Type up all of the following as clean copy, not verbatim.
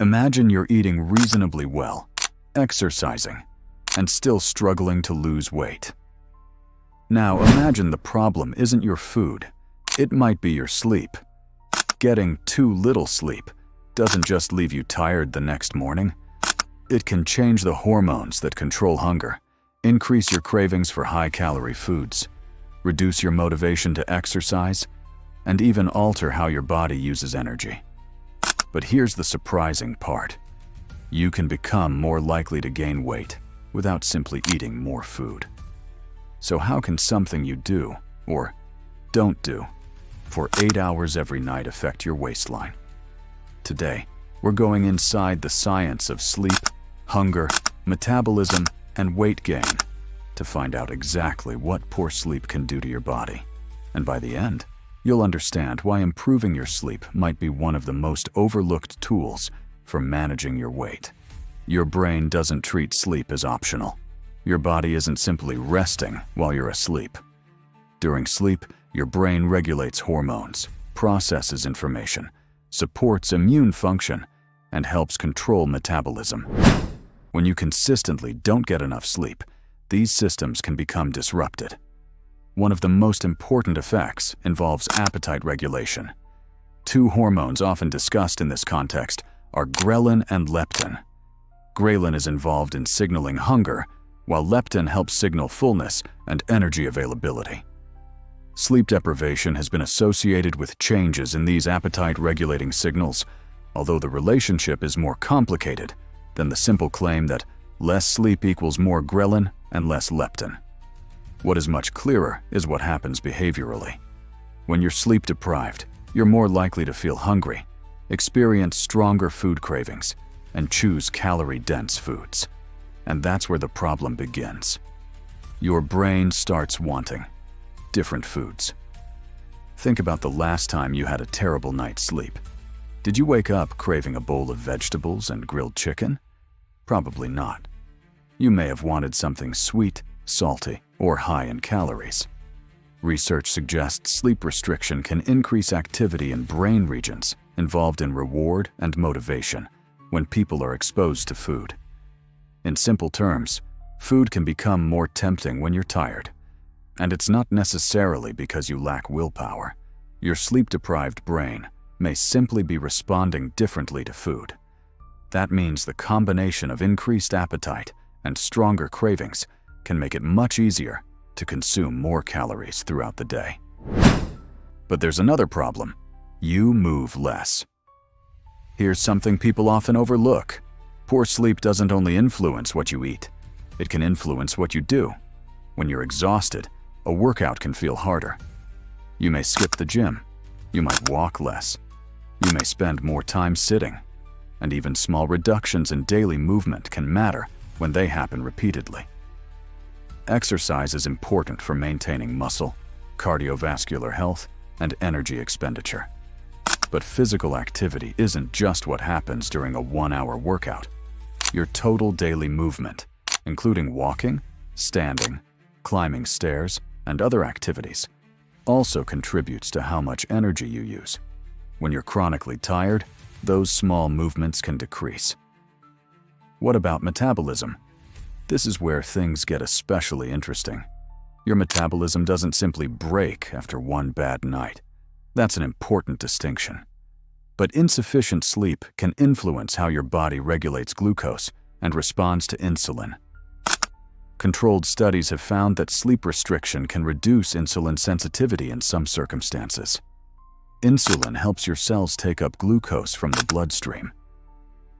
Imagine you're eating reasonably well, exercising, and still struggling to lose weight. Now imagine the problem isn't your food, it might be your sleep. Getting too little sleep doesn't just leave you tired the next morning. It can change the hormones that control hunger, increase your cravings for high-calorie foods, reduce your motivation to exercise, and even alter how your body uses energy. But here's the surprising part. You can become more likely to gain weight without simply eating more food. So how can something you do, or don't do, for 8 hours every night affect your waistline? Today, we're going inside the science of sleep, hunger, metabolism, and weight gain to find out exactly what poor sleep can do to your body. And by the end, you'll understand why improving your sleep might be one of the most overlooked tools for managing your weight. Your brain doesn't treat sleep as optional. Your body isn't simply resting while you're asleep. During sleep, your brain regulates hormones, processes information, supports immune function, and helps control metabolism. When you consistently don't get enough sleep, these systems can become disrupted. One of the most important effects involves appetite regulation. Two hormones often discussed in this context are ghrelin and leptin. Ghrelin is involved in signaling hunger, while leptin helps signal fullness and energy availability. Sleep deprivation has been associated with changes in these appetite-regulating signals, although the relationship is more complicated than the simple claim that less sleep equals more ghrelin and less leptin. What is much clearer is what happens behaviorally. When you're sleep-deprived, you're more likely to feel hungry, experience stronger food cravings, and choose calorie-dense foods. And that's where the problem begins. Your brain starts wanting different foods. Think about the last time you had a terrible night's sleep. Did you wake up craving a bowl of vegetables and grilled chicken? Probably not. You may have wanted something sweet, salty, or high in calories. Research suggests sleep restriction can increase activity in brain regions involved in reward and motivation when people are exposed to food. In simple terms, food can become more tempting when you're tired. And it's not necessarily because you lack willpower. Your sleep-deprived brain may simply be responding differently to food. That means the combination of increased appetite and stronger cravings can make it much easier to consume more calories throughout the day. But there's another problem. You move less. Here's something people often overlook. Poor sleep doesn't only influence what you eat, it can influence what you do. When you're exhausted, a workout can feel harder. You may skip the gym. You might walk less. You may spend more time sitting. And even small reductions in daily movement can matter when they happen repeatedly. Exercise is important for maintaining muscle, cardiovascular health, and energy expenditure. But physical activity isn't just what happens during a 1-hour workout. Your total daily movement, including walking, standing, climbing stairs, and other activities, also contributes to how much energy you use. When you're chronically tired, those small movements can decrease. What about metabolism? This is where things get especially interesting. Your metabolism doesn't simply break after one bad night. That's an important distinction. But insufficient sleep can influence how your body regulates glucose and responds to insulin. Controlled studies have found that sleep restriction can reduce insulin sensitivity in some circumstances. Insulin helps your cells take up glucose from the bloodstream.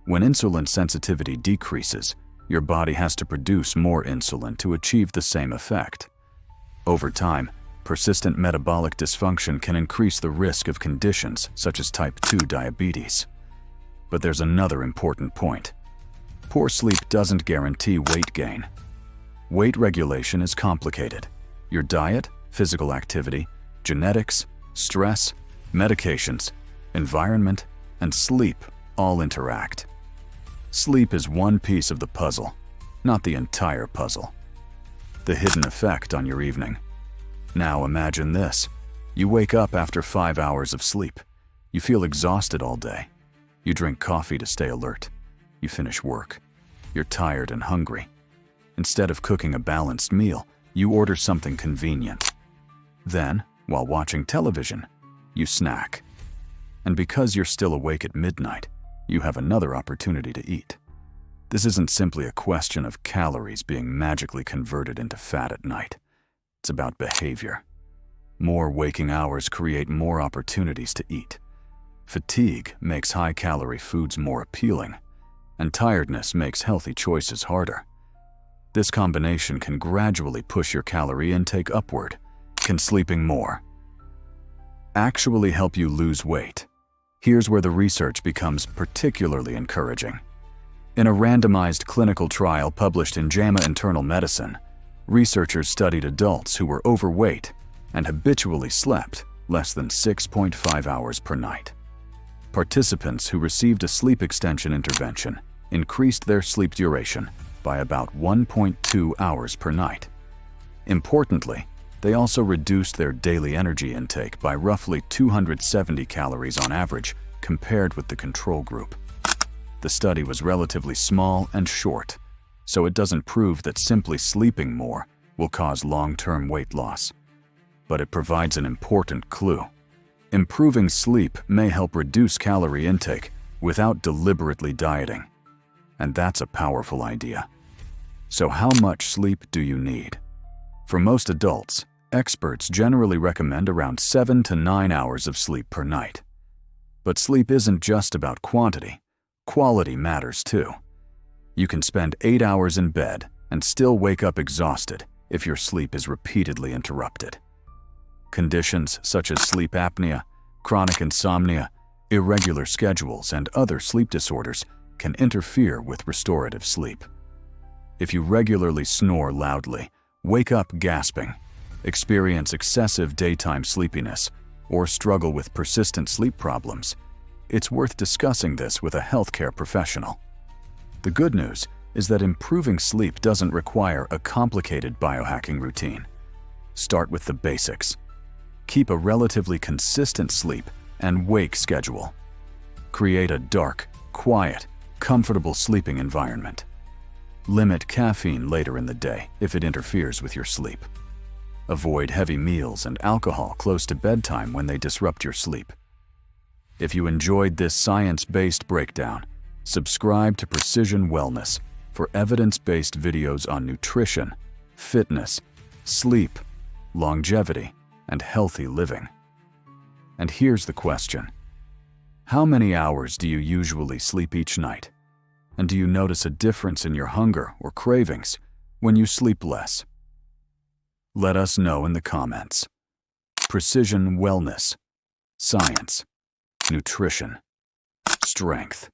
When insulin sensitivity decreases, your body has to produce more insulin to achieve the same effect. Over time, persistent metabolic dysfunction can increase the risk of conditions such as type 2 diabetes. But there's another important point. Poor sleep doesn't guarantee weight gain. Weight regulation is complicated. Your diet, physical activity, genetics, stress, medications, environment, and sleep all interact. Sleep is one piece of the puzzle, not the entire puzzle. The hidden effect on your evening. Now imagine this. You wake up after 5 hours of sleep. You feel exhausted all day. You drink coffee to stay alert. You finish work. You're tired and hungry. Instead of cooking a balanced meal, you order something convenient. Then, while watching television, you snack. And because you're still awake at midnight, you have another opportunity to eat. This isn't simply a question of calories being magically converted into fat at night. It's about behavior. More waking hours create more opportunities to eat. Fatigue makes high-calorie foods more appealing, and tiredness makes healthy choices harder. This combination can gradually push your calorie intake upward. Can sleeping more actually help you lose weight? Here's where the research becomes particularly encouraging. In a randomized clinical trial published in JAMA Internal Medicine, researchers studied adults who were overweight and habitually slept less than 6.5 hours per night. Participants who received a sleep extension intervention increased their sleep duration by about 1.2 hours per night. Importantly, they also reduced their daily energy intake by roughly 270 calories on average compared with the control group. The study was relatively small and short, so it doesn't prove that simply sleeping more will cause long-term weight loss. But it provides an important clue. Improving sleep may help reduce calorie intake without deliberately dieting. And that's a powerful idea. So how much sleep do you need? For most adults, experts generally recommend around 7 to 9 hours of sleep per night. But sleep isn't just about quantity. Quality matters too. You can spend 8 hours in bed and still wake up exhausted if your sleep is repeatedly interrupted. Conditions such as sleep apnea, chronic insomnia, irregular schedules, and other sleep disorders can interfere with restorative sleep. If you regularly snore loudly, wake up gasping, experience excessive daytime sleepiness, or struggle with persistent sleep problems, it's worth discussing this with a healthcare professional. The good news is that improving sleep doesn't require a complicated biohacking routine. Start with the basics. Keep a relatively consistent sleep and wake schedule. Create a dark, quiet, comfortable sleeping environment. Limit caffeine later in the day if it interferes with your sleep. Avoid heavy meals and alcohol close to bedtime when they disrupt your sleep. If you enjoyed this science-based breakdown, subscribe to Precision Wellness for evidence-based videos on nutrition, fitness, sleep, longevity, and healthy living. And here's the question. How many hours do you usually sleep each night? And do you notice a difference in your hunger or cravings when you sleep less? Let us know in the comments. Precision Wellness, science, nutrition, strength.